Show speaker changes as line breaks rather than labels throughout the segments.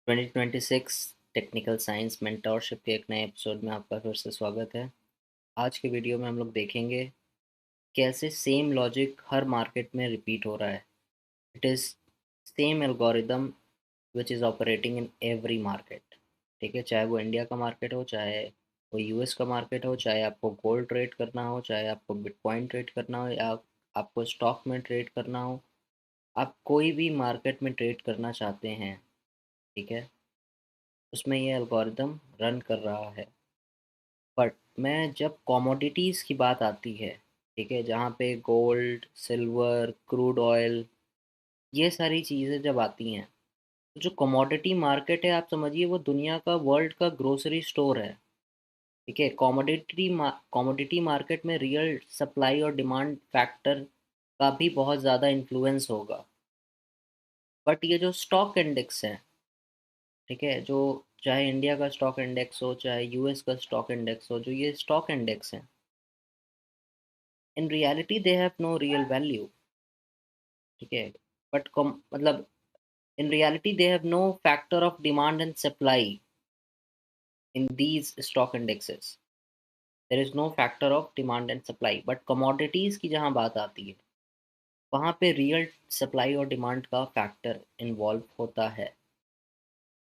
2026 technical science mentorship के एक नए एपिसोड में आपका फिर से स्वागत है। आज के वीडियो में हम लोग देखेंगे कैसे सेम लॉजिक हर मार्केट में रिपीट हो रहा है। It is same algorithm which is operating in every market. ठीक है, चाहे वो इंडिया का मार्केट हो, चाहे वो यूएस का मार्केट हो, चाहे आपको गोल्ड ट्रेड करना हो, चाहे आपको बिटकॉइन ट्रेड करना हो, या आपको स्टॉक में ट्रेड करना हो। आप कोई भी मार्केट में ट्रेड करना चाहते हैं, ठीक है, उसमें ये एल्गोरिदम रन कर रहा है। बट मैं जब कमोडिटीज़ की बात आती है, ठीक है, जहाँ पे गोल्ड, सिल्वर, क्रूड ऑयल, ये सारी चीज़ें जब आती हैं, तो जो कमोडिटी मार्केट है, आप समझिए वो दुनिया का, वर्ल्ड का ग्रोसरी स्टोर है। ठीक है, कमोडिटी मार्केट में रियल सप्लाई और डिमांड फैक्टर का भी बहुत ज़्यादा इन्फ्लुएंस होगा। बट ये जो स्टॉक इंडेक्स है, ठीक है, जो चाहे इंडिया का स्टॉक इंडेक्स हो, चाहे यूएस का स्टॉक इंडेक्स हो, जो ये स्टॉक इंडेक्स हैं, in reality they have no real value. ठीक है, बट मतलब in reality they have no factor of demand and supply in these stock indexes. There is no factor of demand and supply, but commodities की जहां बात आती है, वहां पे रियल सप्लाई और डिमांड का फैक्टर इन्वॉल्व होता है।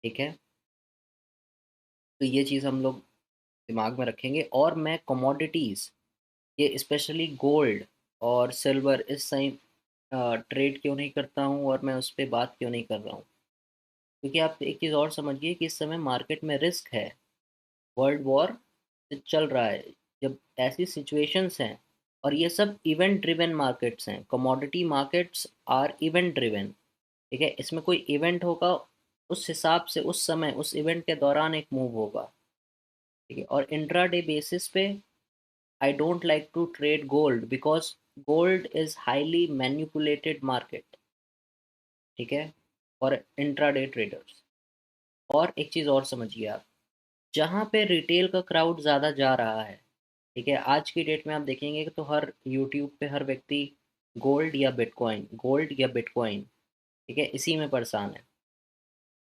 ठीक है, तो ये चीज़ हम लोग दिमाग में रखेंगे। और मैं कमोडिटीज़, ये स्पेशली गोल्ड और सिल्वर, इस टाइम ट्रेड क्यों नहीं करता हूँ और मैं उस पर बात क्यों नहीं कर रहा हूँ, क्योंकि आप एक चीज़ और समझिए कि इस समय मार्केट में रिस्क है। वर्ल्ड वॉर चल रहा है। जब ऐसी सिचुएशंस हैं, और ये सब इवेंट ड्रिवन मार्केट्स हैं, commodity markets are event driven. ठीक है, इसमें कोई इवेंट होगा, उस हिसाब से उस समय उस इवेंट के दौरान एक मूव होगा। ठीक है, और इंट्रा डे बेसिस पे I don't like to trade gold, because gold is highly manipulated market. ठीक है, और इंट्रा डे ट्रेडर्स। और एक चीज़ और समझिए आप, जहाँ पे रिटेल का क्राउड ज़्यादा जा रहा है, ठीक है, आज की डेट में आप देखेंगे कि तो हर यूट्यूब पे हर व्यक्ति गोल्ड या बिटकॉइन, गोल्ड या बिटकॉइन, ठीक है, इसी में परेशान है।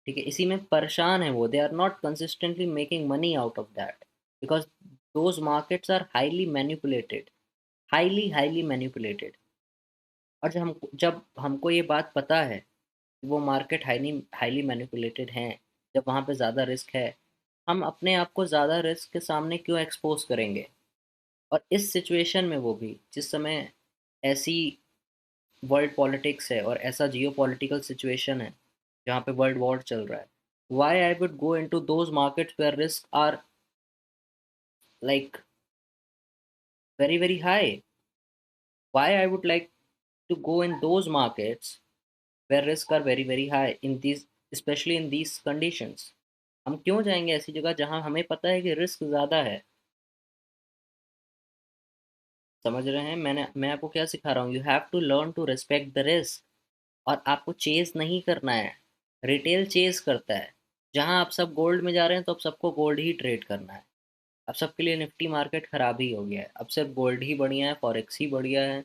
ठीक है, इसी में परेशान है वो। They are not consistently making money out of that, because those markets are highly manipulated, highly highly manipulated. और जब हमको ये बात पता है कि वो मार्केट हाईली हाईली मैनिपुलेटेड हैं, जब वहाँ पे ज़्यादा रिस्क है, हम अपने आप को ज़्यादा रिस्क के सामने क्यों एक्सपोज करेंगे। और इस सिचुएशन में, वो भी जिस समय ऐसी वर्ल्ड पॉलिटिक्स है और ऐसा जियो पॉलिटिकल सिचुएशन है जहाँ पे वर्ल्ड वॉर चल रहा है, why I would go into those markets where risk are like very very high. Why I would like to go in those markets where risk are very very high in these, especially in these conditions। हम क्यों जाएंगे ऐसी जगह जहां हमें पता है कि रिस्क ज़्यादा है। समझ रहे हैं, मैं आपको क्या सिखा रहा हूँ? You have to learn to respect the risk. और आपको चेज नहीं करना है, रिटेल चेज करता है। जहां आप सब गोल्ड में जा रहे हैं, तो अब सबको गोल्ड ही ट्रेड करना है। अब सबके लिए निफ्टी मार्केट खराब ही हो गया है, अब सिर्फ गोल्ड ही बढ़िया है, फॉरेक्स ही बढ़िया है।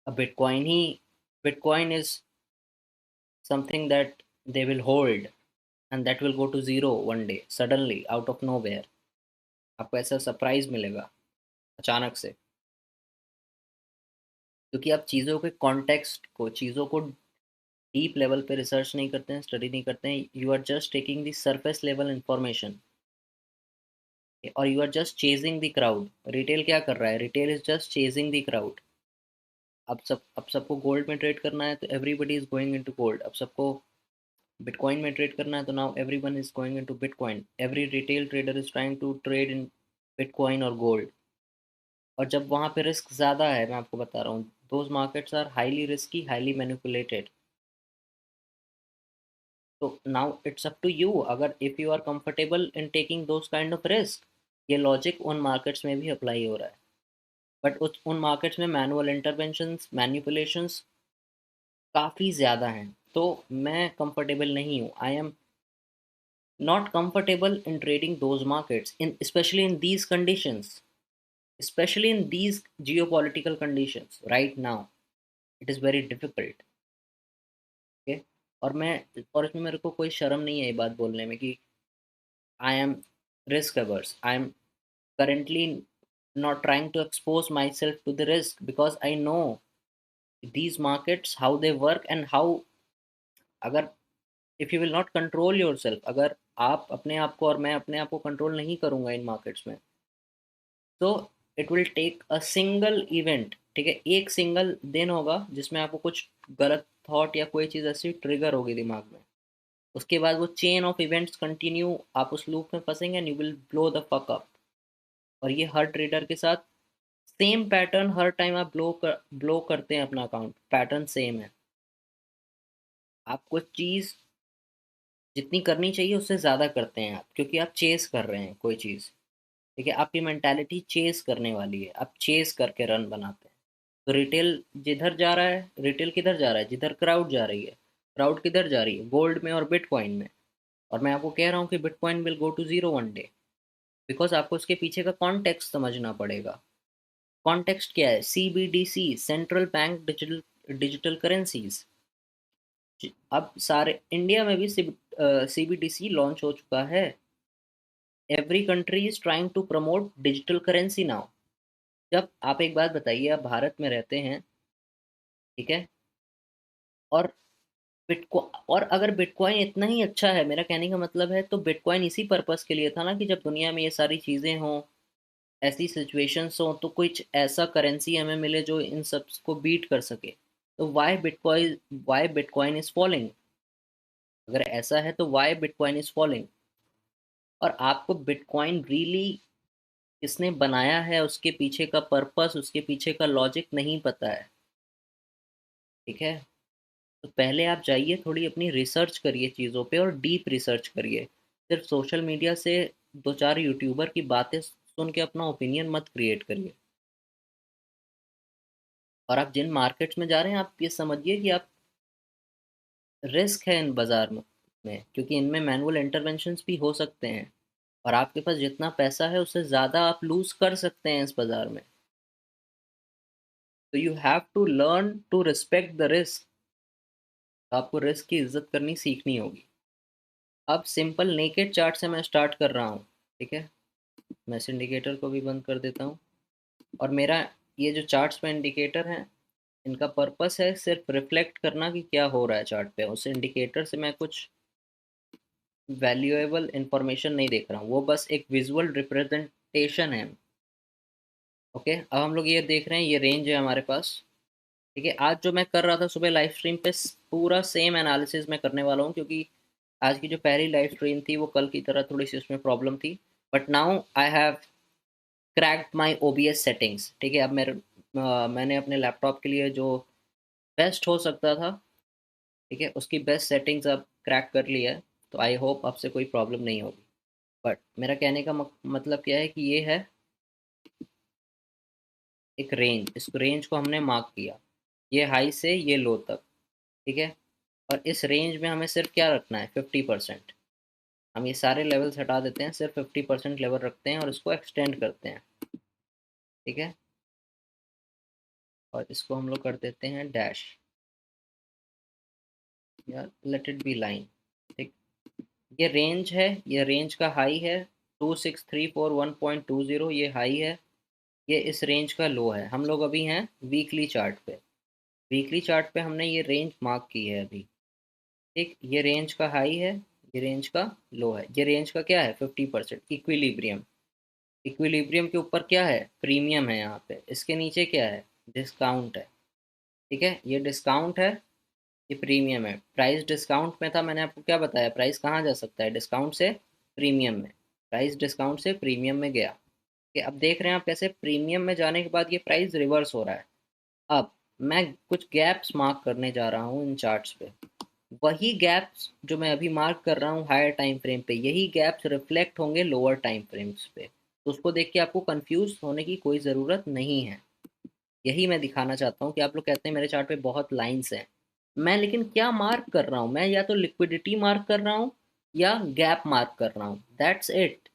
अब bitcoin he, bitcoin is something that they will hold, and that will go to zero one day suddenly out of nowhere। आपको ऐसा सरप्राइज मिलेगा अचानक से, क्योंकि आप चीज़ों के कॉन्टेक्स्ट को, चीज़ों को डीप लेवल पे रिसर्च नहीं करते हैं, स्टडी नहीं करते हैं। You are just taking the surface level information, और you are just chasing the crowd. Retail क्या कर रहा है? Retail is just chasing the crowd. अब सबको गोल्ड में ट्रेड करना है, तो everybody is going into gold. अब सबको बिटकॉइन में ट्रेड करना है, तो now everyone is going into bitcoin. Every retail trader is trying to trade in bitcoin और गोल्ड। और जब वहाँ पे रिस्क ज़्यादा है, मैं आपको बता रहा हूँ, those markets are highly risky, highly manipulated. तो now it's up to you, अगर if you are comfortable in taking those kind of risk. ये लॉजिक उन मार्केट्स में भी अप्लाई हो रहा है, बट उन मार्केट्स में मैनुअल इंटरवेंशंस, मैनिपुलेशंस काफ़ी ज़्यादा हैं। तो मैं कंफर्टेबल नहीं हूँ। I am not comfortable in trading those markets, in specially in these conditions, especially in these geopolitical conditions right now। It is very difficult। Okay, और इसमें मेरे को कोई शर्म नहीं है ये बात बोलने में कि I am risk averse, I am currently not trying to expose myself to the risk because I know these markets how they work and how, अगर if you will not control yourself, अगर आप अपने आप को और मैं अपने आप को कंट्रोल नहीं करूंगा इन मार्केट्स में, तो it will take a single event, ठीक है, एक सिंगल दिन होगा जिसमें आपको कुछ गलत थॉट या कोई चीज़ ऐसी ट्रिगर होगी दिमाग में, उसके बाद वो चेन ऑफ इवेंट्स कंटिन्यू, आप उस लूप में फंसेंगे and you will blow the fuck up. और ये हर ट्रेडर के साथ सेम पैटर्न, हर टाइम आप ब्लो करते हैं अपना अकाउंट, पैटर्न सेम है। आपको चीज़ जितनी करनी चाहिए उससे ज़्यादा करते हैं आप, क्योंकि आप चेस कर रहे हैं कोई चीज़, ठीक है, आपकी मेंटालिटी चेस करने वाली है, आप चेस करके रन बनाते हैं। तो रिटेल जिधर जा रहा है, रिटेल किधर जा रहा है, जिधर क्राउड जा रही है, क्राउड किधर जा रही है, गोल्ड में और बिटकॉइन में। और मैं आपको कह रहा हूँ कि bitcoin will go to zero one day, because आपको उसके पीछे का कॉन्टेक्स्ट समझना पड़ेगा। कॉन्टेक्स्ट क्या है? CBDC, central bank digital digital currencies. अब सारे इंडिया में भी सीबीडीसी लॉन्च हो चुका है। Every country is trying to promote digital currency now. जब आप एक बात बताइए, आप भारत में रहते हैं, ठीक है, और बिटको और अगर बिटकॉइन इतना ही अच्छा है, मेरा कहने का मतलब है, तो बिटकॉइन इसी पर्पस के लिए था ना, कि जब दुनिया में ये सारी चीज़ें हों, ऐसी सिचुएशंस हो, तो कुछ ऐसा करेंसी हमें मिले जो इन सब को बीट कर सके। तो वाई बिटकॉइन इज फॉलिंग? अगर ऐसा है तो वाई बिटकॉइन इज फॉलिंग? और आपको बिटकॉइन रियली किसने बनाया है, उसके पीछे का पर्पस, उसके पीछे का लॉजिक नहीं पता है, ठीक है। तो पहले आप जाइए, थोड़ी अपनी रिसर्च करिए चीज़ों पे, और डीप रिसर्च करिए। सिर्फ सोशल मीडिया से दो चार यूट्यूबर की बातें सुन के अपना ओपिनियन मत क्रिएट करिए। और आप जिन मार्केट्स में जा रहे हैं, आप ये समझिए कि आप रिस्क है इन बाजार में, क्योंकि इनमें मैनुअल इंटरवेंशंस भी हो सकते हैं, और आपके पास जितना पैसा है उससे ज़्यादा आप लूज कर सकते हैं इस बाजार में। तो you have to learn to respect the risk. आपको रिस्क की इज्जत करनी सीखनी होगी। अब सिंपल नेकेड चार्ट से मैं स्टार्ट कर रहा हूँ, ठीक है। मैं इस इंडिकेटर को भी बंद कर देता हूँ। और मेरा ये जो चार्ट्स में इंडिकेटर हैं, इनका पर्पस है सिर्फ रिफ्लेक्ट करना कि क्या हो रहा है चार्ट पे। उस इंडिकेटर से मैं कुछ वैल्यूएबल इंफॉर्मेशन नहीं देख रहा हूँ, वो बस एक विजुअल रिप्रेजेंटेशन है। ओके, अब हम लोग ये देख रहे हैं, ये रेंज है हमारे पास, ठीक है। आज जो मैं कर रहा था सुबह लाइव स्ट्रीम पे, पूरा सेम एनालिसिस मैं करने वाला हूँ, क्योंकि आज की जो पहली लाइव स्ट्रीम थी वो कल की तरह थोड़ी सी उसमें प्रॉब्लम थी। But now I have cracked my OBS settings, ठीक है। अब मैंने अपने लैपटॉप के लिए जो बेस्ट हो सकता था, ठीक है, उसकी बेस्ट सेटिंग्स अब क्रैक कर लिया है। तो आई होप आपसे कोई प्रॉब्लम नहीं होगी। बट मेरा कहने का मतलब क्या है कि ये है एक रेंज, इस रेंज को हमने मार्क किया, ये हाई से ये लो तक, ठीक है। और इस रेंज में हमें सिर्फ क्या रखना है, 50%। हम ये सारे लेवल्स हटा देते हैं, सिर्फ 50% लेवल रखते हैं और इसको एक्सटेंड करते हैं, ठीक है। और इसको हम लोग कर देते हैं डैश, या लेट इट बी लाइन, ठीक। ये रेंज है, ये रेंज का हाई है 2634.1.20, ये हाई है। ये इस रेंज का लो है। हम लोग अभी हैं वीकली चार्ट पे। वीकली चार्ट पे हमने ये रेंज मार्क की है अभी, ठीक। ये रेंज का हाई है, ये रेंज का लो है। ये रेंज का क्या है, 50%, इक्विलिब्रियम। इक्विलिब्रियम के ऊपर क्या है, प्रीमियम है यहाँ पे। इसके नीचे क्या है, डिस्काउंट है, ठीक है। ये डिस्काउंट है, ये प्रीमियम है। प्राइस डिस्काउंट में था, मैंने आपको क्या बताया, प्राइस कहाँ जा सकता है, डिस्काउंट से प्रीमियम में। प्राइस डिस्काउंट से प्रीमियम में गया, कि अब देख रहे हैं आप कैसे प्रीमियम में जाने के बाद ये प्राइस रिवर्स हो रहा है। अब मैं कुछ गैप्स मार्क करने जा रहा हूँ इन चार्ट्स पे। वही गैप्स जो मैं अभी मार्क कर रहा हूँ हायर टाइम फ्रेम पे, यही गैप्स रिफ्लेक्ट होंगे लोअर टाइम फ्रेम्स पे। तो उसको देख के आपको कंफ्यूज होने की कोई ज़रूरत नहीं है। यही मैं दिखाना चाहता हूँ कि आप लोग कहते हैं मेरे चार्ट पे बहुत लाइंस हैं। मैं लेकिन क्या मार्क कर रहा हूँ, मैं या तो लिक्विडिटी मार्क कर रहा हूँ या गैप मार्क कर रहा हूँ, दैट्स इट।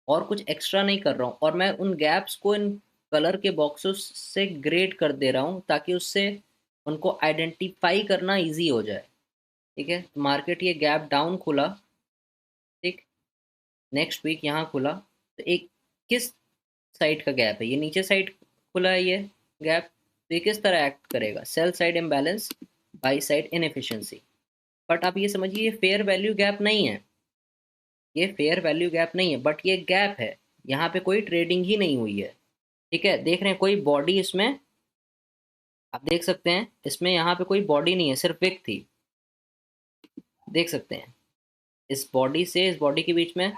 और कुछ एक्स्ट्रा नहीं कर रहा हूँ। और मैं उन गैप्स को इन कलर के बॉक्सेस से ग्रेड कर दे रहा हूँ, ताकि उससे उनको आइडेंटिफाई करना इजी हो जाए। ठीक है, तो मार्केट ये गैप डाउन खुला, ठीक, नेक्स्ट वीक यहाँ खुला, तो एक किस साइड का गैप है, ये नीचे साइड खुला है ये गैप, तो ये किस तरह एक्ट करेगा, sell side imbalance, by side inefficiency. But आप ये समझिए ये फेयर वैल्यू गैप नहीं है, ये फेयर वैल्यू गैप नहीं है, बट ये गैप है, यहाँ पे कोई ट्रेडिंग ही नहीं हुई है। ठीक है, देख रहे हैं कोई बॉडी इसमें, आप देख सकते हैं इसमें यहाँ पे कोई बॉडी नहीं है, सिर्फ विक थी, देख सकते हैं इस बॉडी से इस बॉडी के बीच में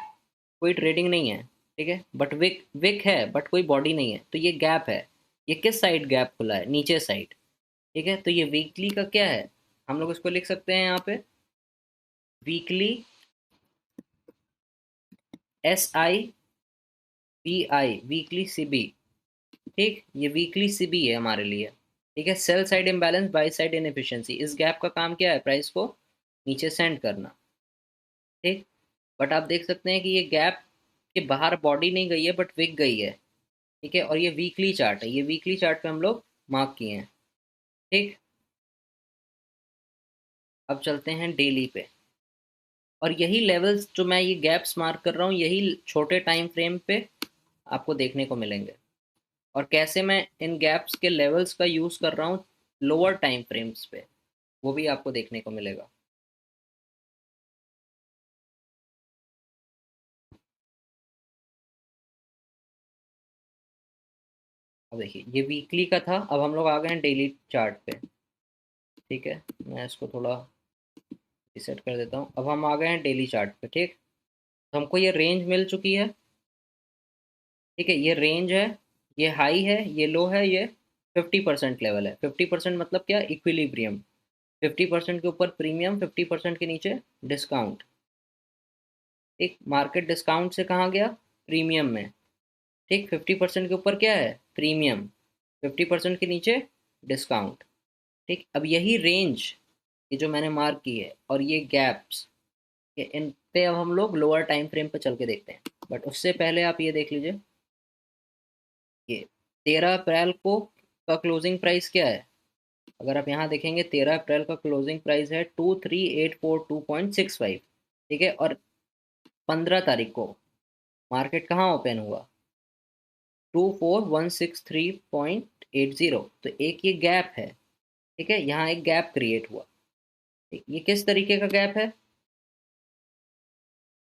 कोई ट्रेडिंग नहीं है। ठीक है, बट विक विक है, बट कोई बॉडी नहीं है, तो ये गैप है। ये किस साइड गैप खुला है, नीचे साइड। ठीक है, तो ये वीकली का क्या है, हम लोग इसको लिख सकते हैं यहाँ पे वीकली, SIBI, वीकली CB। ठीक, ये वीकली CB है हमारे लिए। ठीक है, sell side imbalance, by side inefficiency, इस गैप का काम क्या है, प्राइस को नीचे सेंड करना। ठीक, बट आप देख सकते हैं कि ये गैप के बाहर बॉडी नहीं गई है, बट विक गई है। ठीक है, और ये वीकली चार्ट है, ये वीकली चार्ट पे हम लोग मार्क किए हैं। ठीक, अब चलते हैं डेली पे, और यही लेवल्स जो मैं ये गैप्स मार्क कर रहा हूँ, यही छोटे टाइम फ्रेम पे आपको देखने को मिलेंगे, और कैसे मैं इन गैप्स के लेवल्स का यूज़ कर रहा हूँ लोअर टाइम फ्रेम्स पे, वो भी आपको देखने को मिलेगा। अब देखिए ये वीकली का था, अब हम लोग आ गए हैं डेली चार्ट पे। ठीक है, मैं इसको थोड़ा रिसेट कर देता हूँ, अब हम आ गए हैं डेली चार्ट पे। ठीक, तो हमको ये रेंज मिल चुकी है। ठीक है, ये रेंज है, ये हाई है, ये लो है, ये 50% लेवल है। 50% मतलब क्या, इक्विलिब्रियम। 50% के ऊपर प्रीमियम, 50% के नीचे डिस्काउंट। एक मार्केट डिस्काउंट से कहाँ गया, प्रीमियम में। ठीक, 50% के ऊपर क्या है, प्रीमियम, 50% के नीचे डिस्काउंट। ठीक, अब यही रेंज, ये जो मैंने मार्क की है, और ये गैप्स, ये इन पे अब हम लोग लोअर टाइम फ्रेम पे चल के देखते हैं। बट उससे पहले आप ये देख लीजिए, ये 13 अप्रैल को का क्लोजिंग प्राइस क्या है, अगर आप यहाँ देखेंगे 13 अप्रैल का क्लोजिंग प्राइस है 23842.65। ठीक है, और 15 तारीख को मार्केट कहाँ ओपन हुआ, 24163.80, तो एक ये गैप है। ठीक है, यहाँ एक गैप क्रिएट हुआ। ये किस तरीके का गैप है,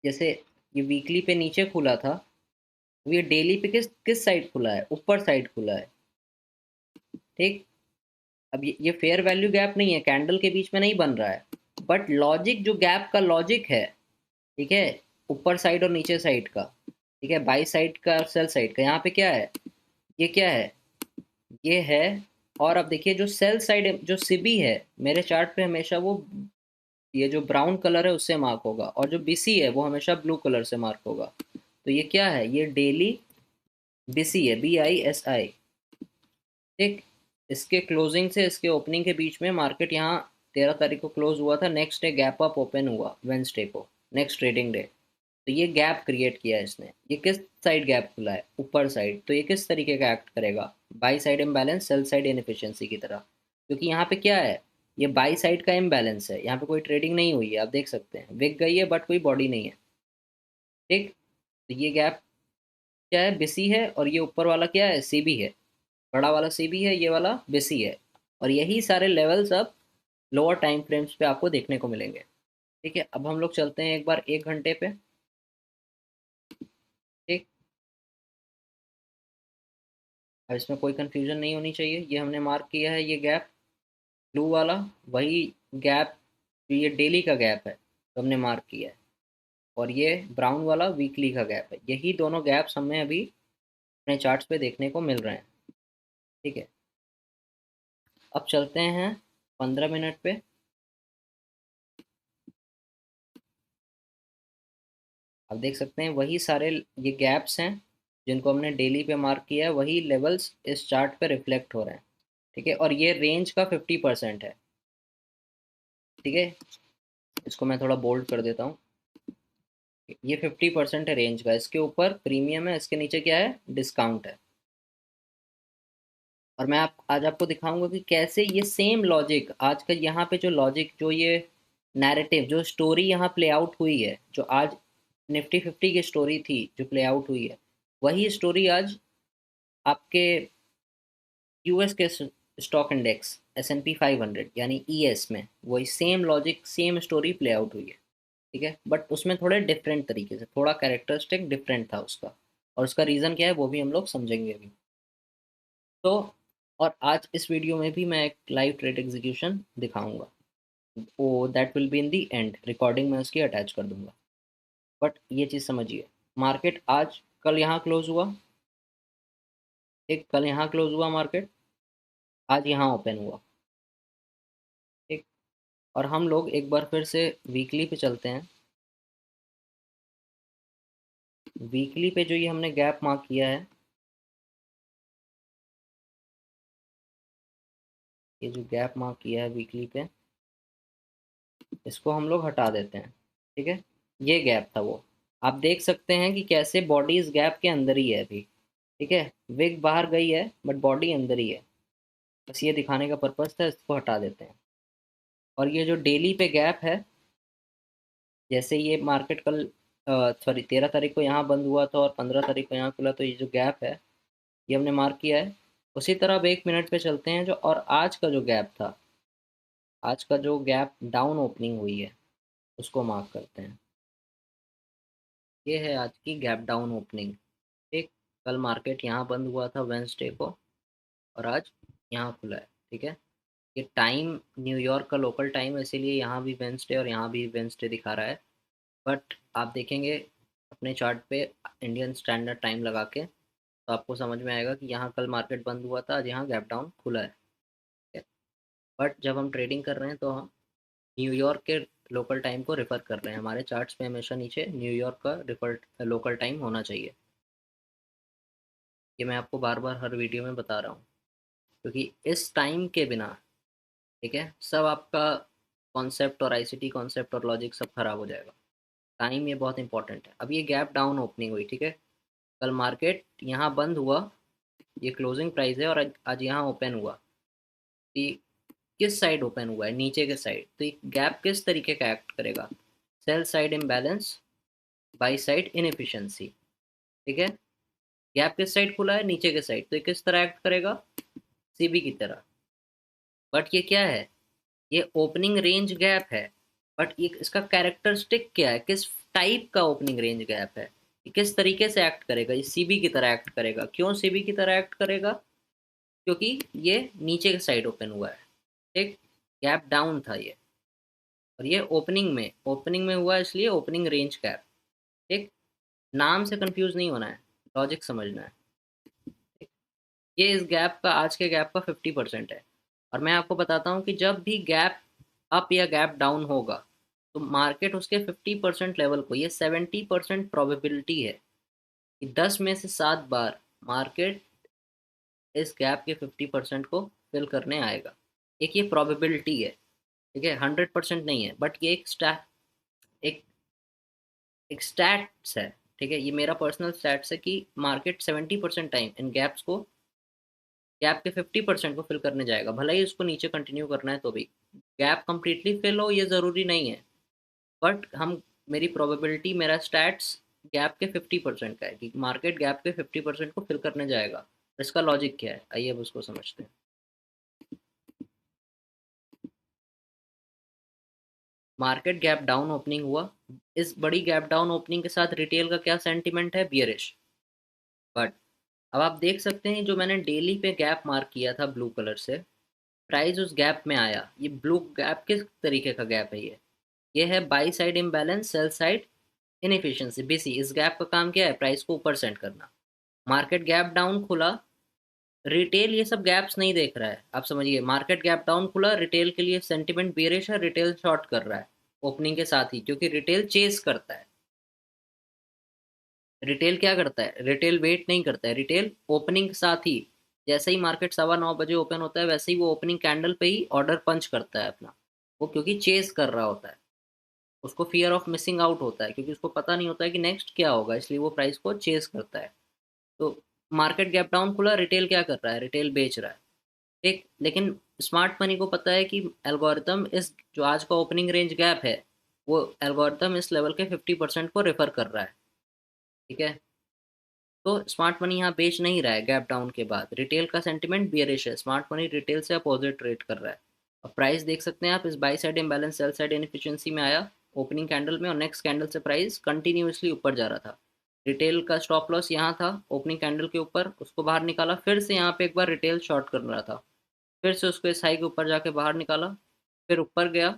जैसे ये वीकली पे नीचे खुला था, तो ये डेली पे किस किस साइड खुला है, ऊपर साइड खुला है। ठीक, अब ये फेयर वैल्यू गैप नहीं है, कैंडल के बीच में नहीं बन रहा है, बट लॉजिक जो गैप का लॉजिक है, ठीक है, ऊपर साइड और नीचे साइड का, ठीक है, बाई साइड का और सेल साइड का, यहाँ पे क्या है, ये क्या है, ये है। और अब देखिए जो सेल साइड जो सीबी है, मेरे चार्ट पे हमेशा वो ये जो ब्राउन कलर है उससे मार्क होगा, और जो बीसी है वो हमेशा ब्लू कलर से मार्क होगा। तो ये क्या है, ये डेली बीसी है, BISI। ठीक, इसके क्लोजिंग से इसके ओपनिंग के बीच में मार्केट यहाँ 13 तारीख को क्लोज हुआ था, next day gap up open हुआ वेंसडे को, नेक्स्ट ट्रेडिंग डे। तो ये गैप क्रिएट किया है इसने, ये किस साइड गैप खुला है, ऊपर साइड, तो ये किस तरीके का एक्ट करेगा, by side imbalance, sell side inefficiency की तरह। क्योंकि यहाँ पे क्या है, ये बाई साइड का इम्बैलेंस है, यहाँ पे कोई ट्रेडिंग नहीं हुई है, आप देख सकते हैं विक गई है बट कोई बॉडी नहीं है। ठीक, तो ये गैप क्या है, बिसी है, और ये ऊपर वाला क्या है, सीबी है, बड़ा वाला सीबी है, ये वाला बिसी है। और यही सारे लेवल्स अब लोअर टाइम फ्रेम्स पे आपको देखने को मिलेंगे। ठीक है, अब हम लोग चलते हैं एक बार 1 घंटे पे। ठीक, अब इसमें कोई कंफ्यूजन नहीं होनी चाहिए, ये हमने मार्क किया है, ये गैप ब्लू वाला, वही गैप जो ये डेली का गैप है तो हमने मार्क किया है, और ये ब्राउन वाला वीकली का गैप है, यही दोनों गैप्स हमें अभी अपने चार्ट्स पे देखने को मिल रहे हैं। ठीक है, अब चलते हैं 15 मिनट पे। आप देख सकते हैं वही सारे ये गैप्स हैं जिनको हमने डेली पे मार्क किया है, वही लेवल्स इस चार्ट पे रिफ्लेक्ट हो रहे हैं। ठीक है, और ये रेंज का 50% है। ठीक है, इसको मैं थोड़ा बोल्ड कर देता हूँ, ये 50% है रेंज का, इसके ऊपर प्रीमियम है, इसके नीचे क्या है, डिस्काउंट है। और मैं आप आज आपको दिखाऊंगा कि कैसे ये सेम लॉजिक आज का यहाँ पे जो लॉजिक जो ये नैरेटिव, जो स्टोरी यहाँ प्ले आउट हुई है, जो आज निफ्टी 50 की स्टोरी थी जो प्ले आउट हुई है, वही स्टोरी आज आपके यूएस के स्टॉक इंडेक्स S&P 500 यानी ईएस में वही same logic same story play out हुई है। ठीक है, बट उसमें थोड़े डिफरेंट तरीके से, थोड़ा कैरेक्टरिस्टिक डिफरेंट था उसका, और उसका रीज़न क्या है वो भी हम लोग समझेंगे अभी। तो और आज इस वीडियो में भी मैं एक लाइव ट्रेड एग्जीक्यूशन दिखाऊंगा, वो that will be in the and, recording में उसकी अटैच कर दूंगा। बट ये चीज़ समझिए, मार्केट आज कल यहाँ क्लोज हुआ, एक कल यहाँ क्लोज हुआ मार्केट, आज यहाँ ओपन हुआ। ठीक, और हम लोग एक बार फिर से वीकली पे चलते हैं। वीकली पे जो ये हमने गैप मार्क किया है, ये जो गैप मार्क किया है वीकली पे, इसको हम लोग हटा देते हैं। ठीक है, ये गैप था वो, आप देख सकते हैं कि कैसे बॉडी इस गैप के अंदर ही है अभी। ठीक है, विग बाहर गई है बट बॉडी अंदर ही है, बस ये दिखाने का पर्पस था, इसको हटा देते हैं। और ये जो डेली पे गैप है, जैसे ये मार्केट कल सॉरी 13 तारीख को यहाँ बंद हुआ था और 15 तारीख को यहाँ खुला, तो ये जो गैप है ये हमने मार्क किया है। उसी तरह अब 1 मिनट पे चलते हैं, जो और आज का जो गैप था, आज का जो गैप डाउन ओपनिंग हुई है उसको मार्क करते हैं। ये है आज की गैप डाउन ओपनिंग। ठीक, कल मार्केट यहाँ बंद हुआ था वेंसडे को, और आज यहाँ खुला है। ठीक है, ये टाइम न्यूयॉर्क का लोकल टाइम है, इसीलिए यहाँ भी वेंसडे और यहाँ भी वेंसडे दिखा रहा है। बट आप देखेंगे अपने चार्ट पे इंडियन स्टैंडर्ड टाइम लगा के, तो आपको समझ में आएगा कि यहाँ कल मार्केट बंद हुआ था, आज यहाँ गैप डाउन खुला है। ठीक है, बट जब हम ट्रेडिंग कर रहे हैं तो हम न्यूयॉर्क के लोकल टाइम को रेफर कर रहे हैं, हमारे चार्ट्स में हमेशा नीचे न्यूयॉर्क का रेफर लोकल टाइम होना चाहिए। ये मैं आपको बार बार हर वीडियो में बता रहा हूँ, क्योंकि इस टाइम के बिना, ठीक है, सब आपका कॉन्सेप्ट और आईसीटी कॉन्सेप्ट और लॉजिक सब खराब हो जाएगा। टाइम ये बहुत इंपॉर्टेंट है। अब ये गैप डाउन ओपनिंग हुई, ठीक है, कल मार्केट यहाँ बंद हुआ, ये क्लोजिंग प्राइस है, और आज यहाँ ओपन हुआ। तो ये किस साइड ओपन हुआ है, नीचे के साइड, तो ये गैप किस तरीके का एक्ट करेगा, sell side imbalance, by side inefficiency. ठीक है, गैप किस साइड खुला है, नीचे के साइड, तो ये किस तरह एक्ट करेगा, सीबी की तरह। बट ये क्या है, ये ओपनिंग रेंज गैप है, बट ये इसका कैरेक्टरिस्टिक क्या है, किस टाइप का ओपनिंग रेंज गैप है, ये किस तरीके से एक्ट करेगा, ये सीबी की तरह एक्ट करेगा। क्यों सीबी की तरह एक्ट करेगा, क्योंकि ये नीचे के साइड ओपन हुआ है। ठीक, गैप डाउन था ये, और ये ओपनिंग में हुआ, इसलिए ओपनिंग रेंज गैप। ठीक, नाम से कंफ्यूज नहीं होना है, लॉजिक समझना है। ठीक? ये इस गैप का, आज के गैप का 50% है। और मैं आपको बताता हूँ कि जब भी गैप अप या गैप डाउन होगा, तो मार्केट उसके 50% लेवल को, ये 70% प्रोबेबिलिटी है कि 10 में से 7 बार मार्केट इस गैप के 50% को फिल करने आएगा। एक ये प्रोबेबिलिटी है, ठीक है, 100% नहीं है, बट ये एक एक स्टैट्स है। ठीक है, ये मेरा पर्सनल स्टैट्स है कि मार्केट 70% टाइम इन गैप्स को, गैप के 50% को फिल करने जाएगा, भला ही उसको नीचे कंटिन्यू करना है तो भी। गैप कंप्लीटली फिल हो ये ज़रूरी नहीं है, बट हम, मेरी प्रोबेबिलिटी, मेरा स्टैट्स गैप के 50% का है कि मार्केट गैप के 50% को फिल करने जाएगा। इसका लॉजिक क्या है, आइए अब उसको समझते हैं। मार्केट गैप डाउन ओपनिंग हुआ, इस बड़ी गैप डाउन ओपनिंग के साथ रिटेल का क्या सेंटिमेंट है, बियरिश। बट अब आप देख सकते हैं, जो मैंने डेली पे गैप मार्क किया था ब्लू कलर से, प्राइस उस गैप में आया। ये ब्लू गैप किस तरीके का गैप है, ये है by side imbalance, sell side inefficiency, BC. इस गैप का काम क्या है, प्राइस को ऊपर सेंड करना। मार्केट गैप डाउन खुला, रिटेल ये सब गैप्स नहीं देख रहा है, आप समझिए, मार्केट गैप डाउन खुला, रिटेल के लिए सेंटिमेंट बेरिश है, रिटेल शॉर्ट कर रहा है ओपनिंग के साथ ही, क्योंकि रिटेल चेस करता है। रिटेल क्या करता है, रिटेल वेट नहीं करता है, रिटेल ओपनिंग के साथ ही, जैसे ही मार्केट 9:15 बजे ओपन होता है, वैसे ही वो ओपनिंग कैंडल पे ही ऑर्डर पंच करता है अपना। वो क्योंकि चेस कर रहा होता है, उसको फियर ऑफ मिसिंग आउट होता है, क्योंकि उसको पता नहीं होता है कि नेक्स्ट क्या होगा, इसलिए वो प्राइस को चेस करता है। तो मार्केट गैप डाउन खुला, रिटेल क्या कर रहा है, रिटेल बेच रहा है। ठीक, लेकिन स्मार्ट मनी को पता है कि एल्गोरिथम इस जो आज का ओपनिंग रेंज गैप है, वो एल्गोरिथम इस लेवल के 50% को रेफर कर रहा है। ठीक है, तो स्मार्ट मनी यहाँ बेच नहीं रहा है गैप डाउन के बाद। रिटेल का सेंटिमेंट बियरिश है, स्मार्ट मनी रिटेल से अपोजिट ट्रेड कर रहा है। अब प्राइस देख सकते हैं आप, इस by side imbalance sell side inefficiency में आया ओपनिंग कैंडल में, और नेक्स्ट कैंडल से प्राइस कंटिन्यूसली ऊपर जा रहा था। रिटेल का स्टॉप लॉस यहाँ था ओपनिंग कैंडल के ऊपर, उसको बाहर निकाला, फिर से यहाँ पे एक बार रिटेल शॉर्ट कर रहा था, फिर से उसको इस हाई के ऊपर जाके बाहर निकाला, फिर ऊपर गया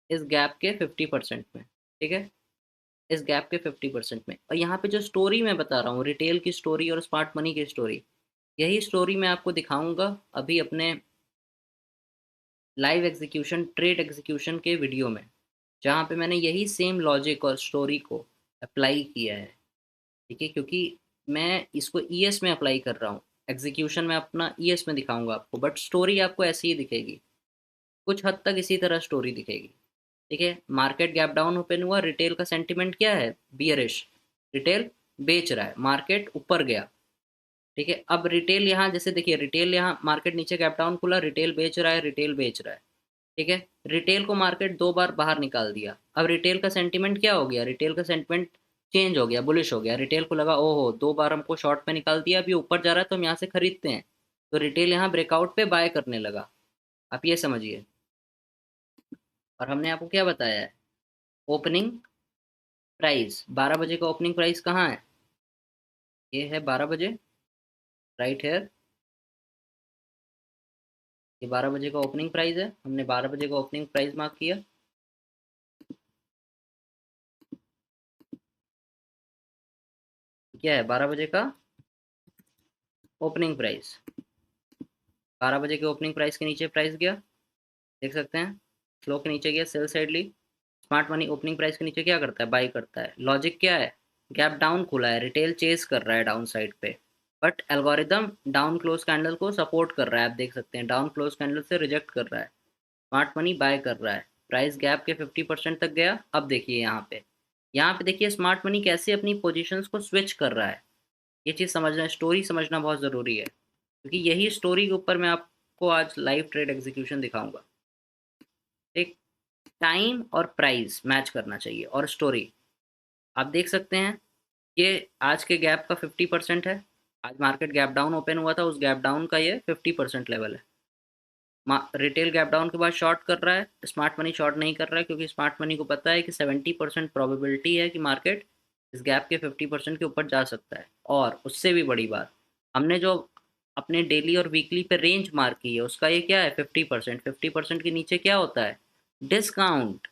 इस गैप के 50% में। ठीक है, इस गैप के 50% में। और यहाँ पे जो स्टोरी मैं बता रहा हूँ, रिटेल की स्टोरी और स्मार्ट मनी की स्टोरी, यही स्टोरी मैं आपको दिखाऊंगा अभी अपने लाइव एग्जीक्यूशन ट्रेड एग्जीक्यूशन के वीडियो में, जहाँ पे मैंने यही सेम लॉजिक और स्टोरी को अप्लाई किया है। ठीक है, क्योंकि मैं इसको ईएस में अप्लाई कर रहा हूँ, एग्जीक्यूशन में अपना ईएस में दिखाऊंगा आपको, बट स्टोरी आपको ऐसी ही दिखेगी, कुछ हद तक इसी तरह स्टोरी दिखेगी। ठीक है, मार्केट गैप डाउन ओपन हुआ, रिटेल का सेंटिमेंट क्या है, बियरिश, रिटेल बेच रहा है, मार्केट ऊपर गया। ठीक है, अब रिटेल यहाँ जैसे देखिए, रिटेल यहाँ मार्केट नीचे गैप डाउन खुला, रिटेल बेच रहा है, रिटेल बेच रहा है। ठीक है, रिटेल को मार्केट दो बार बाहर निकाल दिया, अब रिटेल का सेंटिमेंट क्या हो गया, रिटेल का सेंटिमेंट चेंज हो गया, बुलिश हो गया। रिटेल को लगा ओहो दो बार हमको शॉर्ट पे निकाल दिया, अभी ऊपर जा रहा है तो हम यहाँ से खरीदते हैं, तो रिटेल यहाँ ब्रेकआउट पे बाय करने लगा। आप ये समझिए। और हमने आपको क्या बताया है, ओपनिंग प्राइस 12 बजे का ओपनिंग प्राइस कहाँ है, ये है 12 बजे, राइट है, ये 12 बजे का ओपनिंग प्राइस है, हमने 12 बजे का ओपनिंग प्राइस मार्क किया। क्या है 12 बजे का ओपनिंग प्राइस, 12 बजे के ओपनिंग प्राइस के नीचे प्राइस गया, देख सकते हैं, फ्लो के नीचे गया, सेल साइड ली। स्मार्ट मनी ओपनिंग प्राइस के नीचे क्या करता है, बाई करता है। लॉजिक क्या है, गैप डाउन खुला है, रिटेल चेस कर रहा है डाउन साइड पे, but algorithm down close candle को सपोर्ट कर रहा है, आप देख सकते हैं डाउन क्लोज कैंडल से रिजेक्ट कर रहा है, स्मार्ट मनी बाय कर रहा है, प्राइस गैप के 50% तक गया। अब देखिए यहाँ पे देखिए स्मार्ट मनी कैसे अपनी पोजीशंस को स्विच कर रहा है, ये चीज़ समझना, स्टोरी समझना बहुत ज़रूरी है, क्योंकि यही स्टोरी के ऊपर मैं आपको आज लाइव ट्रेड एग्जीक्यूशन दिखाऊंगा। एक टाइम और प्राइस मैच करना चाहिए, और स्टोरी आप देख सकते हैं, ये आज के गैप का 50% है, आज मार्केट गैप डाउन ओपन हुआ था, उस गैप डाउन का ये 50% लेवल है। रिटेल गैप डाउन के बाद शॉर्ट कर रहा है, स्मार्ट मनी शॉर्ट नहीं कर रहा है, क्योंकि स्मार्ट मनी को पता है कि 70% प्रोबेबिलिटी है कि मार्केट इस गैप के 50% के ऊपर जा सकता है। और उससे भी बड़ी बात, हमने जो अपने डेली और वीकली पे रेंज मार्क की है, उसका ये क्या है, 50%। 50% के नीचे क्या होता है, डिस्काउंट।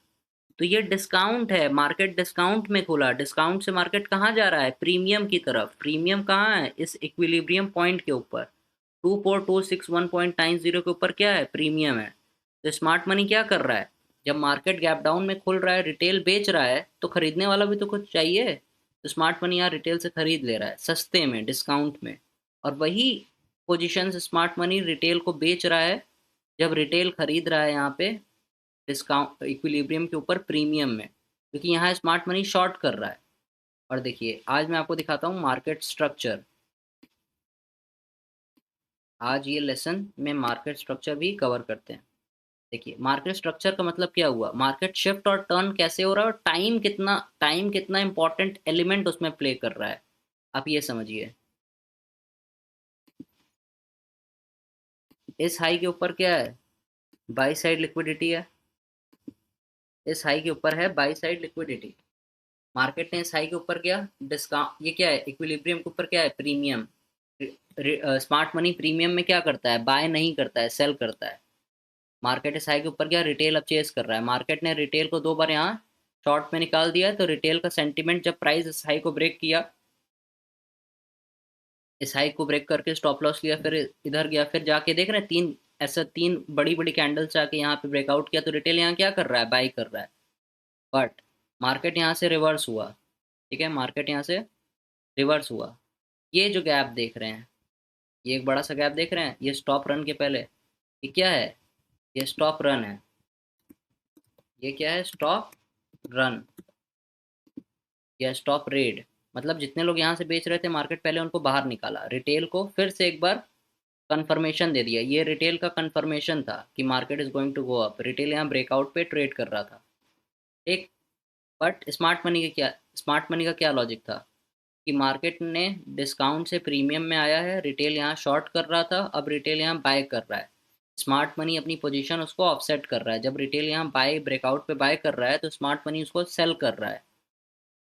तो ये डिस्काउंट है, मार्केट डिस्काउंट में खुला, डिस्काउंट से मार्केट कहाँ जा रहा है, प्रीमियम की तरफ। प्रीमियम कहाँ है, इस इक्विलिब्रियम पॉइंट के ऊपर, 24261.90 के ऊपर क्या है, प्रीमियम है। तो स्मार्ट मनी क्या कर रहा है, जब मार्केट गैप डाउन में खुल रहा है, रिटेल बेच रहा है, तो खरीदने वाला भी तो कुछ चाहिए, तो स्मार्ट मनी यहाँ रिटेल से खरीद ले रहा है सस्ते में, डिस्काउंट में। और वही पोजीशन स्मार्ट मनी रिटेल को बेच रहा है, जब रिटेल खरीद रहा है यहाँ पे डिस्काउंट इक्विलिब्रियम के ऊपर प्रीमियम में, क्योंकि यहाँ स्मार्ट मनी शॉर्ट कर रहा है। और देखिए आज मैं आपको दिखाता हूँ मार्केट स्ट्रक्चर, आज ये लेसन में मार्केट स्ट्रक्चर भी कवर करते हैं। देखिए मार्केट स्ट्रक्चर का मतलब क्या हुआ, मार्केट शिफ्ट और टर्न कैसे हो रहा है, और टाइम कितना इंपॉर्टेंट एलिमेंट उसमें प्ले कर रहा है, आप ये समझिए। इस हाई के ऊपर क्या है, बाई साइड लिक्विडिटी है, इस हाई के ऊपर है बाई साइड लिक्विडिटी, मार्केट ने इस हाई के ऊपर किया डिस्काउंट, ये क्या है, इक्विलिब्रियम के ऊपर क्या है, प्रीमियम। स्मार्ट मनी प्रीमियम में क्या करता है, बाय नहीं करता है, सेल करता है। मार्केट इस हाई के ऊपर गया, रिटेल अब चेस कर रहा है, मार्केट ने रिटेल को दो बार यहाँ शॉर्ट में निकाल दिया है, तो रिटेल का सेंटीमेंट जब प्राइस इस हाई को ब्रेक किया, इस हाई को ब्रेक करके स्टॉप लॉस लिया, फिर इधर गया, फिर जाके देख रहे हैं तीन, ऐसा तीन बड़ी बड़ी कैंडल्स आके यहाँ पे ब्रेकआउट किया, तो रिटेल यहाँ क्या कर रहा है, बाई कर रहा है। बट मार्केट यहाँ से रिवर्स हुआ, ठीक है, मार्केट यहाँ से रिवर्स हुआ। ये जो गैप देख रहे हैं, ये एक बड़ा सा गैप देख रहे हैं, ये स्टॉप रन के पहले, ये क्या है, ये स्टॉप रन है, ये क्या है, स्टॉप रन या स्टॉप रेड। मतलब जितने लोग यहाँ से बेच रहे थे, मार्केट पहले उनको बाहर निकाला, रिटेल को फिर से एक बार कंफर्मेशन दे दिया, ये रिटेल का कंफर्मेशन था कि market is going to go up, retail यहाँ ब्रेकआउट पे ट्रेड कर रहा था। ठीक। बट स्मार्ट मनी का क्या लॉजिक था कि मार्केट ने डिस्काउंट से प्रीमियम में आया है, रिटेल यहाँ शॉर्ट कर रहा था, अब रिटेल यहाँ बाय कर रहा है। स्मार्ट मनी अपनी पोजीशन उसको ऑफसेट कर रहा है, जब रिटेल यहाँ बाय ब्रेकआउट पे बाय कर रहा है तो स्मार्ट मनी उसको सेल कर रहा है।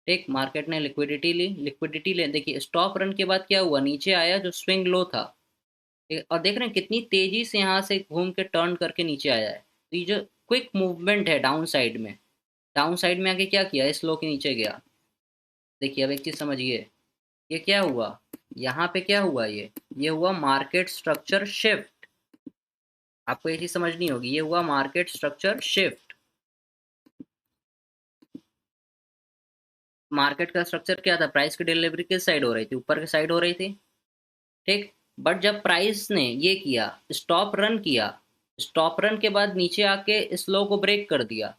ठीक। मार्केट ने लिक्विडिटी ले, देखिए स्टॉप रन के बाद क्या हुआ, नीचे आया जो स्विंग लो था। ठीक, और देख रहे हैं कितनी तेजी से यहाँ से घूम के टर्न करके नीचे आया है। तो ये जो क्विक मूवमेंट है डाउन साइड में आके क्या किया, इस लो के नीचे गया। देखिए अब एक चीज समझिए, ये क्या हुआ, यहाँ पे क्या हुआ, ये हुआ मार्केट स्ट्रक्चर शिफ्ट। आपको ये चीज समझनी होगी, ये हुआ मार्केट स्ट्रक्चर शिफ्ट। मार्केट का स्ट्रक्चर क्या था, प्राइस की डिलीवरी किस साइड हो रही थी, ऊपर की साइड हो रही थी। ठीक। बट जब प्राइस ने ये किया, स्टॉप रन किया, स्टॉप रन के बाद नीचे आके इस लो को ब्रेक कर दिया।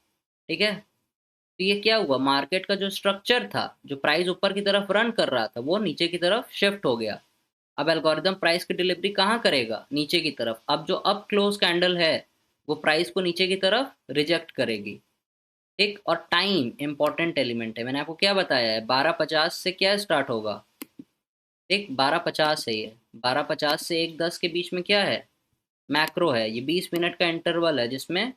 ठीक है। तो ये क्या हुआ, मार्केट का जो स्ट्रक्चर था, जो प्राइस ऊपर की तरफ रन कर रहा था वो नीचे की तरफ शिफ्ट हो गया। अब एल्गोरिदम प्राइस की डिलीवरी कहाँ करेगा, नीचे की तरफ। अब जो अप क्लोज कैंडल है वो प्राइस को नीचे की तरफ रिजेक्ट करेगी। ठीक। और टाइम इंपॉर्टेंट एलिमेंट है, मैंने आपको क्या बताया है, 12:50 से क्या स्टार्ट होगा। ठीक। 12:50 है, ये 12:50 से 1:10 के बीच में क्या है, मैक्रो है। ये 20 मिनट का इंटरवल है जिसमें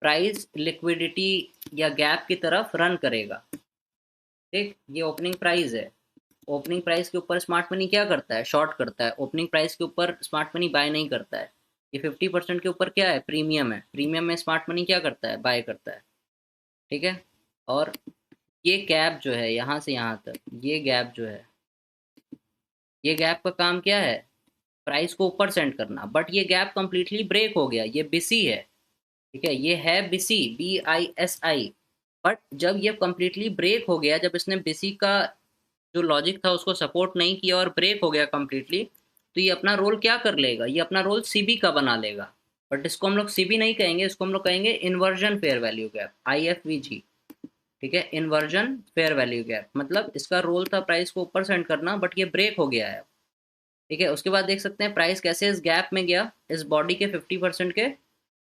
प्राइस लिक्विडिटी या गैप की तरफ रन करेगा। ठीक। ये ओपनिंग प्राइस है, ओपनिंग प्राइस के ऊपर स्मार्ट मनी क्या करता है, शॉर्ट करता है। ओपनिंग प्राइस के ऊपर स्मार्ट मनी बाय नहीं करता है। ये 50% के ऊपर क्या है, प्रीमियम है, प्रीमियम में स्मार्ट मनी क्या करता है, बाय करता है। ठीक है। और ये गैप जो है यहाँ से यहाँ तक, ये गैप जो है, ये गैप का काम क्या है, प्राइस को ऊपर सेंड करना। बट ये गैप कंप्लीटली ब्रेक हो गया, ये बिसी है। ठीक है, ये है बिसी, BISI। बट जब ये कंप्लीटली ब्रेक हो गया, जब इसने बिसी का जो लॉजिक था उसको सपोर्ट नहीं किया और ब्रेक हो गया कंप्लीटली, तो ये अपना रोल क्या कर लेगा, ये अपना रोल सीबी का बना लेगा। बट इसको हम लोग सीबी नहीं कहेंगे, इसको हम लोग कहेंगे inversion fair value gap, IFVG। ठीक है, इन्वर्जन फेयर वैल्यू गैप, मतलब इसका रोल था प्राइस को ऊपर सेंड करना, बट ये ब्रेक हो गया है। ठीक है। उसके बाद देख सकते हैं प्राइस कैसे इस गैप में गया, इस बॉडी के 50% के,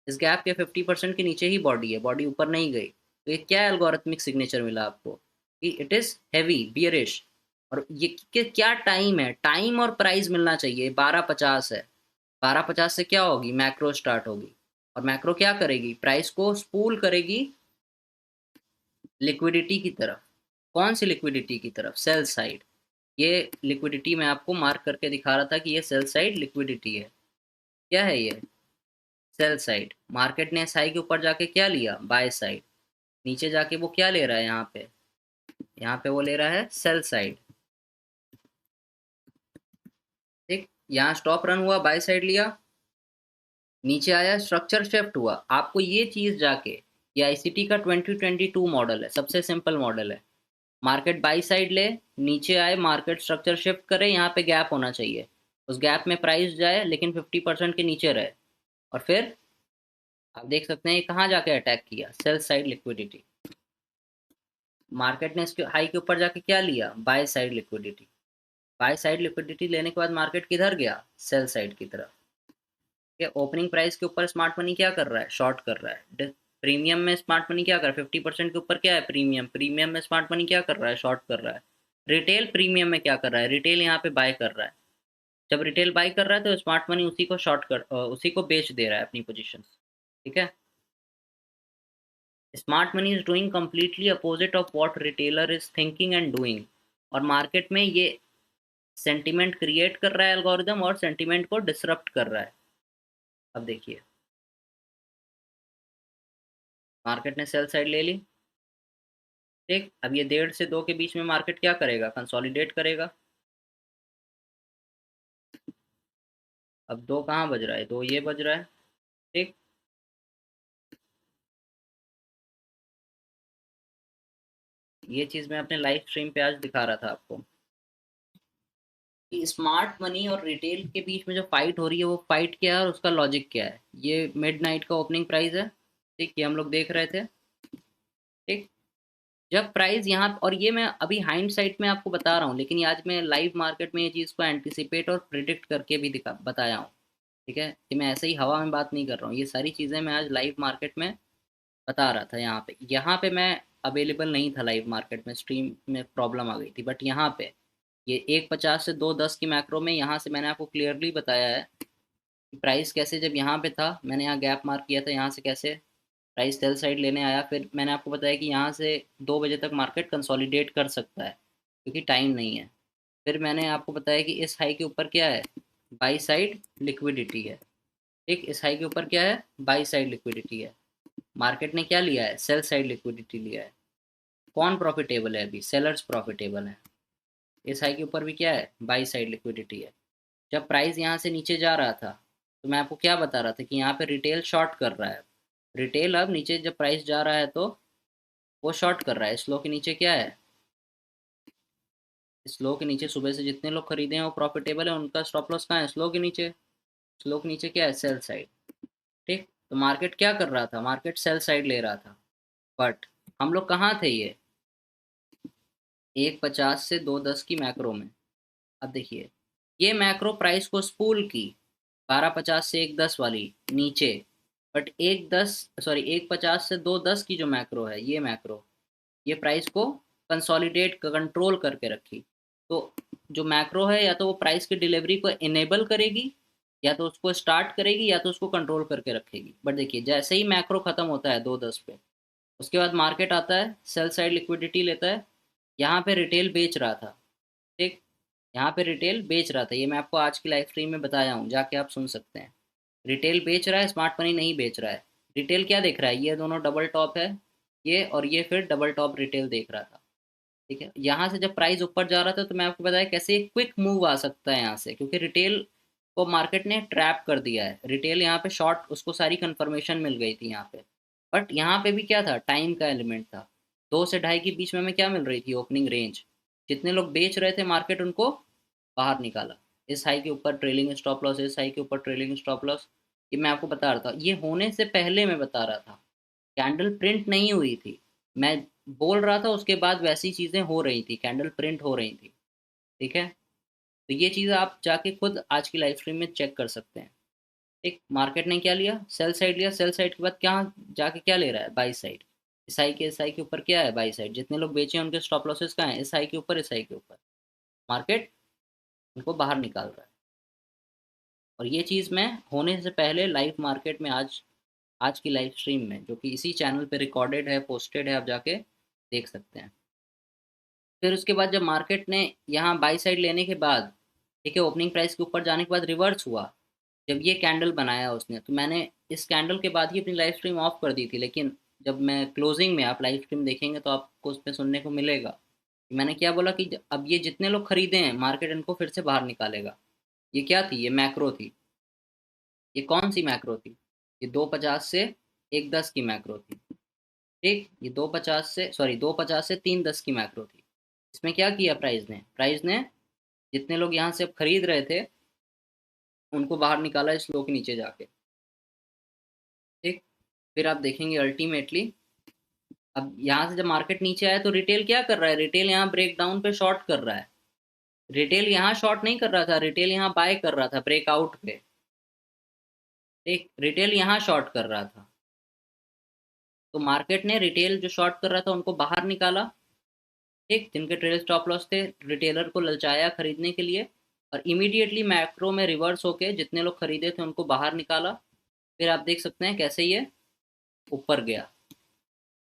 इस गैप के 50% के नीचे ही बॉडी है, बॉडी ऊपर नहीं गई। तो ये क्या एल्गोरिथमिक सिग्नेचर मिला आपको कि इट इज हैवी बियरिश। और ये क्या टाइम है, टाइम और प्राइस मिलना चाहिए, 12:50 है। 12:50 से क्या होगी, मैक्रो स्टार्ट होगी। और मैक्रो क्या करेगी, प्राइस को स्पूल करेगी लिक्विडिटी की तरफ। कौन सी लिक्विडिटी की तरफ, सेल साइड। ये लिक्विडिटी मैं आपको मार्क करके दिखा रहा था कि ये सेल साइड लिक्विडिटी है। क्या है ये, सेल साइड। मार्केट ने एसआई के ऊपर जाके क्या लिया, बाय साइड। नीचे जाके वो क्या ले रहा है, यहाँ पे वो ले रहा है सेल साइड। ठीक। यहाँ स्टॉप रन हुआ, बाय साइड लिया, नीचे आया, स्ट्रक्चर शिफ्ट हुआ। आपको ये चीज जाके, ये आईसीटी का 2022 मॉडल है, सबसे सिंपल मॉडल है। मार्केट बाई साइड ले, नीचे आए, मार्केट स्ट्रक्चर शिफ्ट करे, यहाँ पे गैप होना चाहिए, उस गैप में प्राइस जाए लेकिन 50% के नीचे रहे। और फिर आप देख सकते हैं ये कहाँ जाके अटैक किया, सेल साइड लिक्विडिटी। मार्केट ने इसके हाई के ऊपर जाके क्या लिया, by side liquidity. By side liquidity लेने के बाद मार्केट किधर गया, सेल साइड की तरफ। कि ओपनिंग प्राइस के ऊपर स्मार्ट मनी क्या कर रहा है, शॉर्ट कर रहा है। प्रीमियम में स्मार्ट मनी क्या कर रहा है, 50% के ऊपर क्या है, प्रीमियम, प्रीमियम में स्मार्ट मनी क्या कर रहा है, शॉर्ट कर रहा है। रिटेल प्रीमियम में क्या कर रहा है, रिटेल यहाँ पे बाय कर रहा है। जब रिटेल बाय कर रहा है तो स्मार्ट मनी उसी को बेच दे रहा है अपनी पोजीशन। ठीक है। Smart money is doing completely opposite of what retailer is thinking and doing. और मार्केट में ये सेंटिमेंट क्रिएट कर रहा है एल्गोरिदम, और सेंटिमेंट को डिसरप्ट कर रहा है। अब देखिए, मार्केट ने सेल साइड ले ली। ठीक। अब ये 1.5 से 2 के बीच में मार्केट क्या करेगा, कंसोलिडेट करेगा। अब 2 कहाँ बज रहा है, 2 ये बज रहा है। ठीक। ये चीज़ मैं अपने लाइव स्ट्रीम पे आज दिखा रहा था आपको कि स्मार्ट मनी और रिटेल के बीच में जो फाइट हो रही है वो फाइट क्या है और उसका लॉजिक क्या है। ये मिड नाइट का ओपनिंग प्राइस है। ठीक, ये हम लोग देख रहे थे। ठीक। जब प्राइस यहाँ, और ये मैं अभी हाइंड साइड में आपको बता रहा हूँ, लेकिन ये आज मैं लाइव मार्केट में ये चीज़ को एंटिसिपेट और प्रिडिक्ट करके भी दिखा बताया हूँ ठीक है, ये मैं ऐसे ही हवा में बात नहीं कर रहा हूँ, ये सारी चीज़ें मैं आज लाइव मार्केट में बता रहा था। यहाँ पे मैं अवेलेबल नहीं था लाइव मार्केट में, स्ट्रीम में प्रॉब्लम आ गई थी, बट यहाँ पे ये 1.50 से 2.10 की मैक्रो में यहाँ से मैंने आपको क्लियरली बताया है कि प्राइस कैसे, जब यहाँ पे था मैंने यहाँ गैप मार्क किया था, यहाँ से कैसे प्राइस सेल साइड लेने आया। फिर मैंने आपको बताया कि यहाँ से 2 बजे तक मार्केट कंसोलिडेट कर सकता है क्योंकि टाइम नहीं है। फिर मैंने आपको बताया कि इस हाई के ऊपर क्या है, बाई साइड लिक्विडिटी है। ठीक, इस हाई के ऊपर क्या है, बाई साइड लिक्विडिटी है। मार्केट ने क्या लिया है, सेल साइड लिक्विडिटी लिया है। कौन प्रॉफिटेबल है, अभी सेलर्स प्रॉफिटेबल है। इस हाई के ऊपर भी क्या है, बाई साइड लिक्विडिटी है। जब प्राइस यहाँ से नीचे जा रहा था तो मैं आपको क्या बता रहा था कि यहाँ पे रिटेल शॉर्ट कर रहा है। रिटेल अब नीचे जब प्राइस जा रहा है तो वो शॉर्ट कर रहा है। स्लो के नीचे क्या है, स्लो के नीचे सुबह से जितने लोग खरीदे हैं वो प्रॉफिटेबल है, उनका स्टॉप लॉस कहाँ है, स्लो के नीचे। स्लो के नीचे क्या है, सेल साइड। ठीक, तो मार्केट क्या कर रहा था, मार्केट सेल साइड ले रहा था। बट हम लोग कहाँ थे, ये 1.50 से 2.10 की मैक्रो में। अब देखिए, ये मैक्रो प्राइस को स्पूल की 12.50 से 1.10 वाली नीचे। बट 1.50 से 2.10 की जो मैक्रो है, ये मैक्रो ये प्राइस को कंसोलिडेट कंट्रोल करके रखी। तो जो मैक्रो है, या तो वो प्राइस की डिलीवरी को इनेबल करेगी, या तो उसको स्टार्ट करेगी, या तो उसको कंट्रोल करके रखेगी। बट देखिए, जैसे ही मैक्रो खत्म होता है 2.10 पे, उसके बाद मार्केट आता है, सेल साइड लिक्विडिटी लेता है। यहाँ पे रिटेल बेच रहा था। ठीक, यहाँ पे रिटेल बेच रहा था, ये मैं आपको आज की लाइव स्ट्रीम में बताया हूँ, जाके आप सुन सकते हैं। रिटेल बेच रहा है, स्मार्ट मनी नहीं बेच रहा है। रिटेल क्या देख रहा है, ये दोनों डबल टॉप है, ये और ये फिर डबल टॉप रिटेल देख रहा था। ठीक है, यहाँ से जब प्राइस ऊपर जा रहा था तो मैं आपको बताया कैसे क्विक मूव आ सकता है यहाँ से, क्योंकि रिटेल को मार्केट ने ट्रैप कर दिया है। रिटेल यहाँ पे शॉर्ट, उसको सारी कंफर्मेशन मिल गई थी यहाँ पे। बट यहाँ पे भी क्या था, टाइम का एलिमेंट था। 2 से 2.5 के बीच में हमें क्या मिल रही थी, ओपनिंग रेंज। जितने लोग बेच रहे थे मार्केट उनको बाहर निकाला। इस हाई के ऊपर ट्रेलिंग स्टॉप लॉस, इस हाई के ऊपर ट्रेलिंग स्टॉप लॉस। ये मैं आपको बता रहा था, ये होने से पहले मैं बता रहा था। कैंडल प्रिंट नहीं हुई थी, मैं बोल रहा था, उसके बाद वैसी चीज़ें हो रही थी, कैंडल प्रिंट हो रही थी। ठीक है, तो ये चीज़ आप जाके खुद आज की लाइव स्ट्रीम में चेक कर सकते हैं। एक मार्केट ने क्या लिया, सेल साइड लिया। सेल साइड के बाद क्या, जाके क्या ले रहा है, बाई साइड। इस हाई के ऊपर क्या है, बाई साइड। जितने लोग बेचे हैं उनके स्टॉप लॉसेस कहाँ हैं, इस हाई के ऊपर, इस हाई के ऊपर। मार्केट उनको बाहर निकाल रहा है। और ये चीज़ मैं होने से पहले लाइव मार्केट में आज आज की लाइव स्ट्रीम में, जो कि इसी चैनल पे रिकॉर्डेड है, पोस्टेड है, आप जाके देख सकते हैं। फिर उसके बाद जब मार्केट ने यहाँ बाई साइड लेने के बाद, ठीक है, ओपनिंग प्राइस के ऊपर जाने के बाद रिवर्स हुआ। जब ये कैंडल बनाया उसने, तो मैंने इस कैंडल के बाद ही अपनी लाइव स्ट्रीम ऑफ कर दी थी। लेकिन जब मैं क्लोजिंग में, आप लाइव स्ट्रीम देखेंगे तो आपको उसमें सुनने को मिलेगा कि मैंने क्या बोला कि अब ये जितने लोग खरीदे हैं मार्केट इनको फिर से बाहर निकालेगा। ये क्या थी, ये मैक्रो थी। ये कौन सी मैक्रो थी, ये 2.50 से 1.10 की मैक्रो थी। ठीक, ये 2.50 से 3.10 की मैक्रो थी। इसमें क्या किया प्राइस ने जितने लोग यहाँ से अब खरीद रहे थे उनको बाहर निकाला इस लो के नीचे जाके। ठीक, फिर आप देखेंगे अल्टीमेटली, अब यहाँ से जब मार्केट नीचे आया तो रिटेल क्या कर रहा है, रिटेल यहाँ ब्रेक डाउन पे शॉर्ट कर रहा है। रिटेल यहाँ शॉर्ट नहीं कर रहा था, रिटेल यहाँ बाय कर रहा था ब्रेकआउट पे। ठीक, रिटेल यहाँ शॉर्ट कर रहा था। तो मार्केट ने रिटेल जो शॉर्ट कर रहा था उनको बाहर निकाला। ठीक, जिनके ट्रेल स्टॉप लॉस थे, रिटेलर को ललचाया खरीदने के लिए, और इमीडिएटली मैक्रो में रिवर्स होके जितने लोग खरीदे थे उनको बाहर निकाला। फिर आप देख सकते हैं कैसे ये ऊपर गया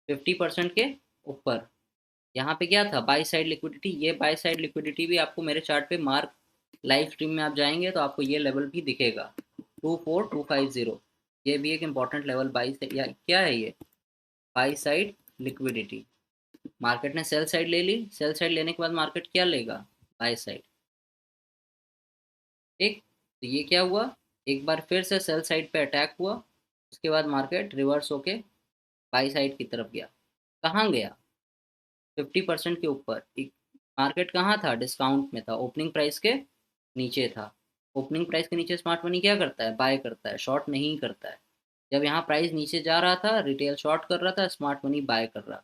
50% के ऊपर। यहाँ पे क्या था, बाई साइड लिक्विडिटी। ये बाई साइड लिक्विडिटी भी आपको मेरे चार्ट पे मार्क, लाइव स्ट्रीम में आप जाएंगे तो आपको ये लेवल भी दिखेगा, 24250। ये भी एक इंपॉर्टेंट लेवल बाई साइड, या क्या है ये, बाई साइड लिक्विडिटी। मार्केट ने सेल साइड ले ली, सेल साइड लेने के बाद मार्केट क्या लेगा, बाय साइड। ठीक, तो ये क्या हुआ, एक बार फिर से सेल साइड पे अटैक हुआ। उसके बाद मार्केट रिवर्स होके बाई साइड की तरफ गया। कहाँ गया, 50% के ऊपर। मार्केट कहाँ था, डिस्काउंट में था, ओपनिंग प्राइस के नीचे था। ओपनिंग प्राइस के नीचे स्मार्ट मनी क्या करता है, बाय करता है, शॉर्ट नहीं करता है। जब यहाँ प्राइस नीचे जा रहा था रिटेल शॉर्ट कर रहा था, स्मार्ट मनी बाय कर रहा था।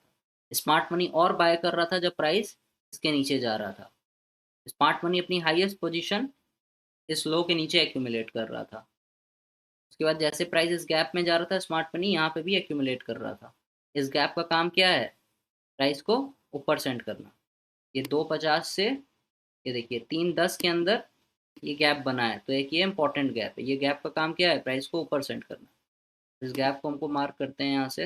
स्मार्ट मनी और बाय कर रहा था जब प्राइस इसके नीचे जा रहा था। स्मार्ट मनी अपनी हाईएस्ट पोजीशन इस लो के नीचे एक्यूमुलेट कर रहा था। उसके बाद जैसे प्राइस इस गैप में जा रहा था, स्मार्ट मनी यहाँ पे भी एक्यूमुलेट कर रहा था। इस गैप का काम क्या है? प्राइस को ऊपर सेंड करना। ये 250 से, ये देखिए 310 के अंदर ये गैप बना है, तो एक ये इंपॉर्टेंट गैप है। ये गैप का काम क्या है? प्राइस को ऊपर सेंड करना। इस गैप को हमको मार्क करते हैं यहाँ से।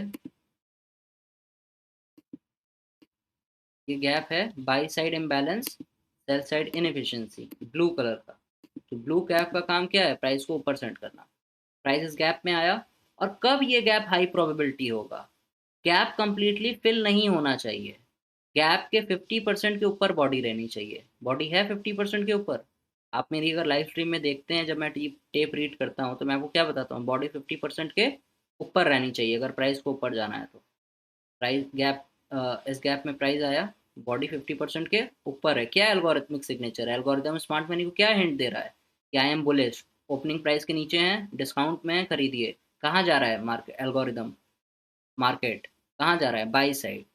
ये गैप है by side imbalance, sell side inefficiency, blue colour का। तो ब्लू गैप का काम क्या है? प्राइस को ऊपर सेंड करना। प्राइस इस गैप में आया, और कब ये गैप हाई प्रोबेबिलिटी होगा? गैप कंप्लीटली फिल नहीं होना चाहिए, गैप के 50% के ऊपर बॉडी रहनी चाहिए। बॉडी है 50% के ऊपर। आप मेरी अगर लाइव स्ट्रीम में देखते हैं, जब मैं टेप रीड करता हूँ तो मैं आपको क्या बताता हूँ? बॉडी 50% के ऊपर रहनी चाहिए अगर प्राइस को ऊपर जाना है तो। प्राइस गैप, इस गैप में प्राइस आया, बॉडी 50% के ऊपर है। क्या एल्गोरिथमिक सिग्नेचर है? एल्गोरिथम स्मार्ट मनी को क्या हिंट दे रहा है कि I am bullish, opening price के नीचे है, डिस्काउंट में है, खरीदिए। कहाँ जा रहा है मार्केट? एल्गोरिथम मार्केट कहाँ जा रहा है? बाई साइड,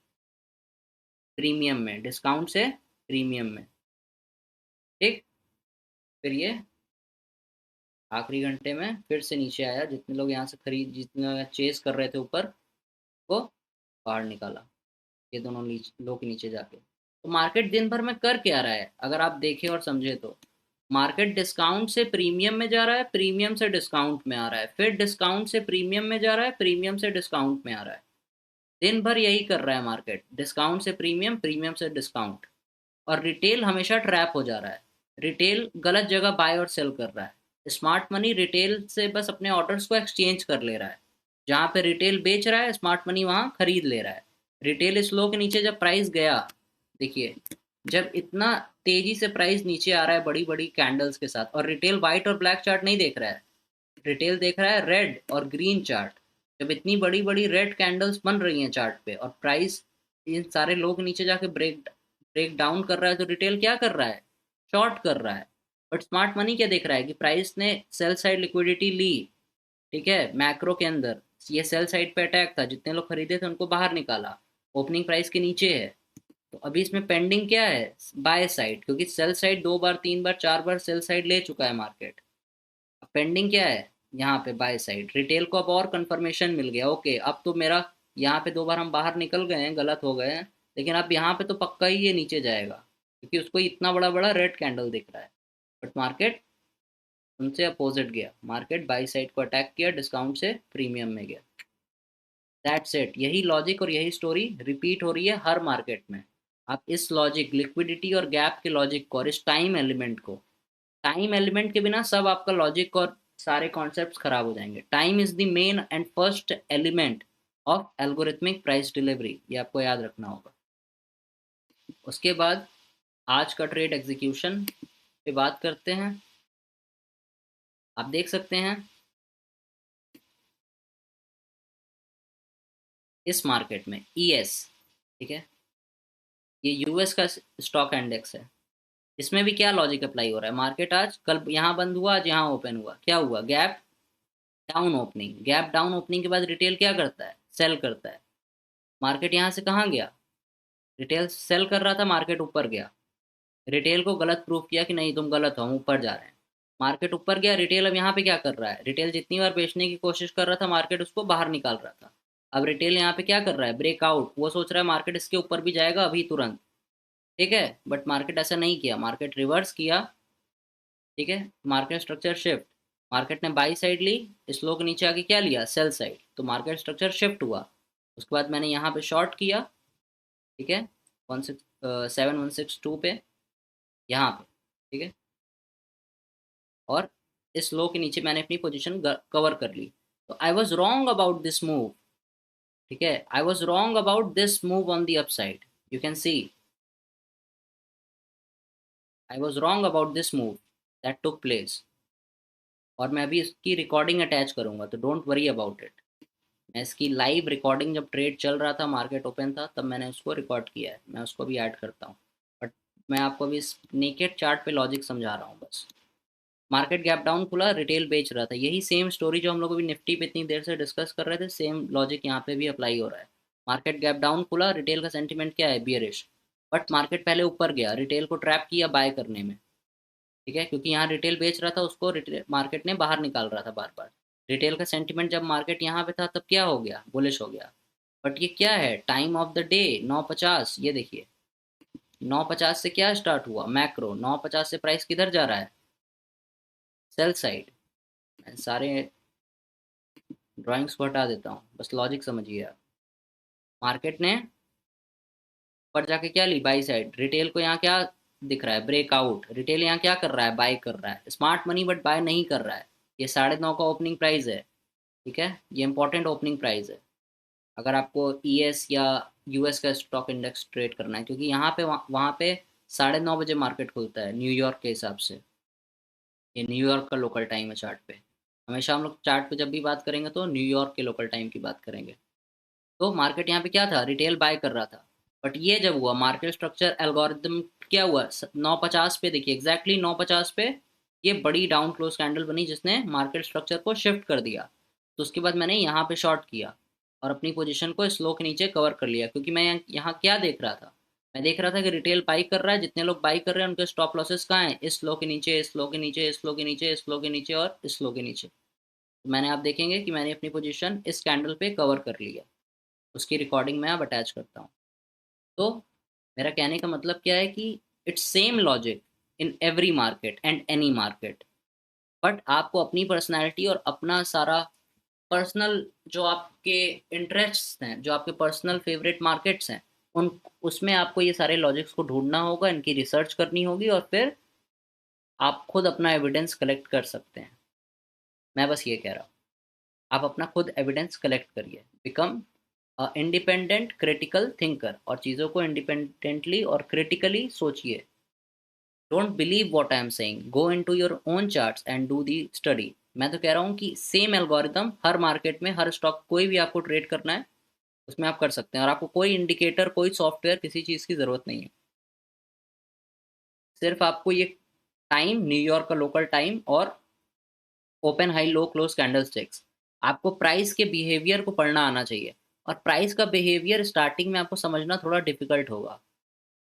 प्रीमियम में, डिस्काउंट से प्रीमियम में। ठीक। फिर ये आखिरी घंटे में फिर से नीचे आया, जितने लोग यहाँ से खरीद, जितने चेस कर रहे थे ऊपर, वो बाहर निकाला। ये दोनों लोग नीचे जाके। तो मार्केट दिन भर में कर क्या रहा है अगर आप देखें और समझे तो? मार्केट डिस्काउंट से प्रीमियम में जा रहा है, प्रीमियम से डिस्काउंट में आ रहा है, फिर डिस्काउंट से प्रीमियम में जा रहा है, प्रीमियम से डिस्काउंट में आ रहा है। दिन भर यही कर रहा है मार्केट, डिस्काउंट से प्रीमियम, प्रीमियम से डिस्काउंट। और रिटेल हमेशा ट्रैप हो जा रहा है। रिटेल गलत जगह बाय और सेल कर रहा है। स्मार्ट मनी रिटेल से बस अपने ऑर्डर्स को एक्सचेंज कर ले रहा है। जहाँ पे रिटेल बेच रहा है, स्मार्ट मनी वहाँ खरीद ले रहा है। रिटेल इस लो के नीचे जब प्राइस गया, देखिए, जब इतना तेजी से प्राइस नीचे आ रहा है बड़ी बड़ी कैंडल्स के साथ, और रिटेल वाइट और ब्लैक चार्ट नहीं देख रहा है, रिटेल देख रहा है रेड और ग्रीन चार्ट। जब इतनी बड़ी बड़ी रेड कैंडल्स बन रही हैं चार्ट पे, और प्राइस इन सारे लोग नीचे जाके ब्रेक ब्रेक डाउन कर रहा है, तो रिटेल क्या कर रहा है? शॉर्ट कर रहा है। बट स्मार्ट मनी क्या देख रहा है कि प्राइस ने सेल साइड लिक्विडिटी ली, ठीक है, मैक्रो के अंदर ये सेल साइड पे अटैक था, जितने लोग खरीदे थे उनको बाहर निकाला, ओपनिंग प्राइस के नीचे है। तो अभी इसमें पेंडिंग क्या है? बाय साइड, क्योंकि सेल साइड 2 बार 3 बार 4 बार सेल साइड ले चुका है मार्केट। पेंडिंग क्या है? यहाँ पे बाय साइड। रिटेल को अब और कंफर्मेशन मिल गया, ओके अब तो मेरा यहाँ पे 2 बार हम बाहर निकल गए हैं, गलत हो गए हैं, लेकिन अब यहाँ पे तो पक्का ही ये नीचे जाएगा, क्योंकि उसको इतना बड़ा बड़ा रेड कैंडल दिख रहा है। बट मार्केट उनसे अपोजिट गया, मार्केट बाई साइड को अटैक किया, डिस्काउंट से प्रीमियम में गया। That's it. यही लॉजिक और यही स्टोरी रिपीट हो रही है हर मार्केट में। आप इस लॉजिक, लिक्विडिटी और गैप के लॉजिक को, और इस टाइम एलिमेंट को, टाइम एलिमेंट के बिना सब आपका लॉजिक और सारे कॉन्सेप्ट्स खराब हो जाएंगे। Time is the main and first element of algorithmic price delivery, ये आपको याद रखना होगा। उसके बाद आज का ट्रेड एग्जीक्यूशन पे बात करते हैं। आप देख सकते हैं इस मार्केट में ईएस, ठीक है, ये यूएस का स्टॉक इंडेक्स है। इसमें भी क्या लॉजिक अप्लाई हो रहा है? मार्केट आज, कल यहाँ बंद हुआ, आज यहाँ ओपन हुआ, क्या हुआ? Gap down opening. Gap down opening के बाद रिटेल क्या करता है? सेल करता है। मार्केट यहाँ से कहाँ गया? रिटेल सेल कर रहा था, मार्केट ऊपर गया। रिटेल को गलत प्रूफ किया कि नहीं तुम गलत हो, हम ऊपर जा रहे हैं। मार्केट ऊपर गया, रिटेल अब यहाँ पे क्या कर रहा है? रिटेल जितनी बार बेचने की कोशिश कर रहा था, मार्केट उसको बाहर निकाल रहा था। अब रिटेल यहाँ पे क्या कर रहा है? ब्रेकआउट। वो सोच रहा है मार्केट इसके ऊपर भी जाएगा अभी तुरंत, ठीक है, बट मार्केट ऐसा नहीं किया, मार्केट रिवर्स किया, ठीक है। मार्केट स्ट्रक्चर शिफ्ट, मार्केट ने बाई साइड ली, इस लो के नीचे आके क्या लिया? सेल साइड, तो मार्केट स्ट्रक्चर शिफ्ट हुआ। उसके बाद मैंने यहाँ पे शॉर्ट किया, ठीक है, 17162 पे, यहाँ पे, ठीक है, और इस लो के नीचे मैंने अपनी पोजीशन कवर कर ली। तो I was wrong about this move, ठीक है, I was wrong about this move on the upside. You can see I was wrong about this move that took place. और मैं अभी इसकी रिकॉर्डिंग अटैच करूंगा, तो डोंट वरी अबाउट इट। मैं इसकी लाइव रिकॉर्डिंग, जब ट्रेड चल रहा था, मार्केट ओपन था, तब मैंने उसको रिकॉर्ड किया है, मैं उसको भी ऐड करता हूँ। बट मैं आपको अभी इस नेकेड चार्ट पे लॉजिक समझा रहा हूँ बस। मार्केट गैप डाउन खुला, रिटेल बेच रहा था, यही सेम स्टोरी जो हम लोग अभी निफ्टी पे इतनी देर से डिस्कस कर रहे थे, सेम लॉजिक यहाँ पे भी अप्लाई हो रहा है। मार्केट गैप डाउन खुला, रिटेल का सेंटीमेंट क्या है? बियरिश। बट मार्केट पहले ऊपर गया, रिटेल को ट्रैप किया बाय करने में, ठीक है, क्योंकि यहाँ रिटेल बेच रहा था, उसको रिटेल मार्केट ने बाहर निकाल रहा था बार बार। रिटेल का सेंटिमेंट जब मार्केट यहाँ पे था तब क्या हो गया, बुलिश हो गया। बट ये क्या है, टाइम ऑफ द डे 9:50, ये देखिए 9:50 से क्या स्टार्ट हुआ, मैक्रो 9:50 से प्राइस किधर जा रहा है, सेल साइड। मैं सारे ड्राइंग्स को हटा देता हूँ, बस लॉजिक समझिए आप। मार्केट ने पर जाके क्या ली, बाई साइड। रिटेल को यहाँ क्या दिख रहा है, ब्रेकआउट। रिटेल यहाँ क्या कर रहा है, बाय कर रहा है, स्मार्ट मनी, बट बाय नहीं कर रहा है। ये 9:30 का ओपनिंग प्राइस है, ठीक है, ये इंपॉर्टेंट ओपनिंग प्राइस है अगर आपको ईएस या यूएस का स्टॉक इंडेक्स ट्रेड करना है, क्योंकि यहाँ पे वहाँ पे 9:30 बजे मार्केट खुलता है न्यूयॉर्क के हिसाब से। ये न्यूयॉर्क का लोकल टाइम है चार्ट पे। हमेशा हम लोग चार्ट पे जब भी बात करेंगे तो न्यूयॉर्क के लोकल टाइम की बात करेंगे। तो मार्केट यहाँ पे क्या था, रिटेल बाय कर रहा था। बट ये जब हुआ मार्केट स्ट्रक्चर एल्गोरिदम, क्या हुआ, 9:50 पे देखिए, एग्जैक्टली 9:50 पे ये बड़ी डाउन क्लोज कैंडल बनी जिसने मार्केट स्ट्रक्चर को शिफ्ट कर दिया। तो उसके बाद मैंने यहाँ पे शॉर्ट किया और अपनी पोजीशन को स्लो के नीचे कवर कर लिया, क्योंकि मैं यहाँ क्या देख रहा था, मैं देख रहा था कि रिटेल बाई कर रहा है, जितने लोग बाई कर रहे हैं उनके स्टॉप लॉसेस कहाँ हैं, इस लो के नीचे, इस लो के नीचे, इस लो के नीचे, इस लो के नीचे और इस लो के नीचे। तो मैंने, आप देखेंगे कि मैंने अपनी पोजीशन इस कैंडल पे कवर कर लिया। उसकी रिकॉर्डिंग मैं अब अटैच करता हूँ। तो मेरा कहने का मतलब क्या है कि it's same logic in every market and any market. But आपको अपनी पर्सनैलिटी और अपना सारा पर्सनल जो आपके इंटरेस्ट हैं, जो आपके पर्सनल फेवरेट मार्केट्स हैं, उन उसमें आपको ये सारे लॉजिक्स को ढूंढना होगा, इनकी रिसर्च करनी होगी, और फिर आप खुद अपना एविडेंस कलेक्ट कर सकते हैं। मैं बस ये कह रहा हूँ, आप अपना खुद एविडेंस कलेक्ट करिए, बिकम इंडिपेंडेंट क्रिटिकल थिंकर, और चीज़ों को इंडिपेंडेंटली और क्रिटिकली सोचिए। Don't believe what I am saying, go into your own charts and do the study. मैं तो कह रहा हूँ कि सेम एल्गोरिदम हर मार्केट में, हर स्टॉक, कोई भी आपको ट्रेड करना है उसमें आप कर सकते हैं, और आपको कोई इंडिकेटर, कोई सॉफ्टवेयर, किसी चीज़ की ज़रूरत नहीं है। सिर्फ आपको ये टाइम, न्यूयॉर्क का लोकल टाइम और open high low close candle sticks, आपको प्राइस के बिहेवियर को पढ़ना आना चाहिए। और प्राइस का बिहेवियर स्टार्टिंग में आपको समझना थोड़ा डिफिकल्ट होगा,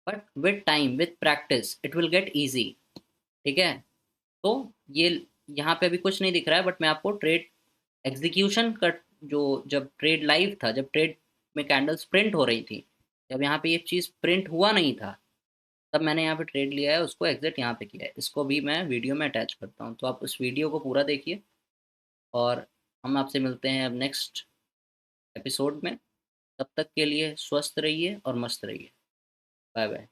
but with time, with practice, it will get easy, ठीक है। तो ये यहाँ पे अभी कुछ नहीं दिख रहा है, बट मैं आपको ट्रेड एग्जीक्यूशन का, जो जब ट्रेड लाइव था, जब ट्रेड में कैंडल्स प्रिंट हो रही थी, जब यहाँ पे ये चीज़ प्रिंट हुआ नहीं था, तब मैंने यहाँ पे ट्रेड लिया है, उसको एग्जिट यहाँ पे किया है। इसको भी मैं वीडियो में अटैच करता हूँ, तो आप उस वीडियो को पूरा देखिए। और हम आपसे मिलते हैं अब नेक्स्ट एपिसोड में। तब तक के लिए स्वस्थ रहिए और मस्त रहिए। Bye bye.